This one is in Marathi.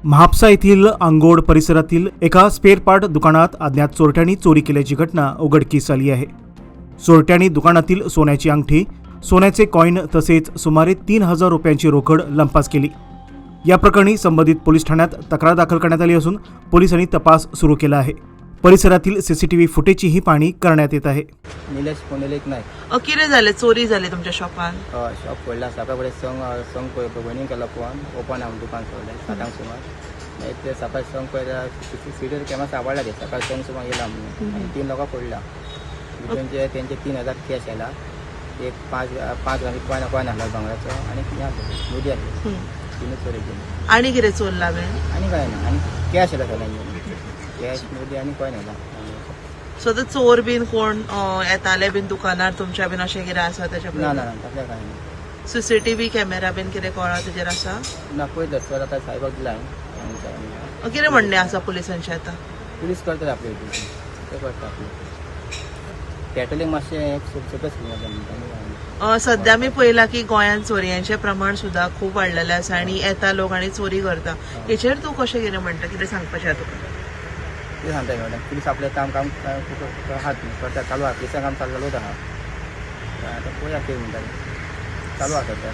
म्हापसा येथील अंगोड परिसरातील एका स्पेअर पार्ट दुकानात अज्ञात चोरट्यांनी चोरी केल्याची घटना उघडकीस आली आहे. चोरट्यांनी दुकानातील सोन्याची अंगठी, सोन्याचे कॉईन तसेच सुमारे 3,000 रुपयांची रोकड लंपास केली. या प्रकरणी संबंधित पोलीस ठाण्यात तक्रार दाखल करण्यात आली असून पोलिसांनी तपास सुरू केला आहे. परिसरातील सीसीटीव्ही फुटेजचीही पाहणी करण्यात येत आहे. निलेश पुंडलिक नायक. कितें जालें? चोरी जाली तुमच्या शॉपान? शॉप फोडला. सकाळ फुडें संक भयणीक केलो फोन. ओपन हांव दुकान सोडलें 7 सुमार. मागीर ते सकाळ संक पळयल्यार सीसीटीव्ही कॅमेरा सापडला. ते सकाळ संक सुमार येयला म्हणून आनी 3 लोकां फोडला. भितर तेंचे 3,000 कॅश आयला. एक 5 ग्रामी कॉयन आसलो भांगराचो आनी मोदी आसली. तिनूच चोरी केली. आनी कितें चोरलां बे? आनी काय ना. आनी कॅश आयला सगळ्यांनी. कॅश मोदी आनी कॉयन आयला. सो ते चोर बीन कोण येताले बीन दुकानार तुमच्या बीन अशें कितें आसा तेच्या? ना ना तसलें कांय ना. सीसीटीव्ही कॅमेरा बीन कितें कळ्ळा तेजेर आसा? ना पळयत सर आतां सायबाक दिला हांवें. कितें म्हणणें आसा पुलिसांचें आतां? पुलीस करतात आपली ड्युटी. ते करता आपली. पेट्रोलिंग मातशें सुपेस म्हणटा. सध्या आमी पळयलां की गोंयांत चोरयांचें प्रमाण सुद्दां खूब वाडलेलें आसा आनी येता लोक आनी चोरी करता. हेचेर तूं कशें कितें म्हणटा? कितें सांगपाचें आसा तुका? कितें सांगता मॅडम? पुलीस आपलें काम हात करता. चालू आहा. पुलिसां काम चालूच आहा. आतां पळोवया कितें म्हणटा. चालू आसा सध्या.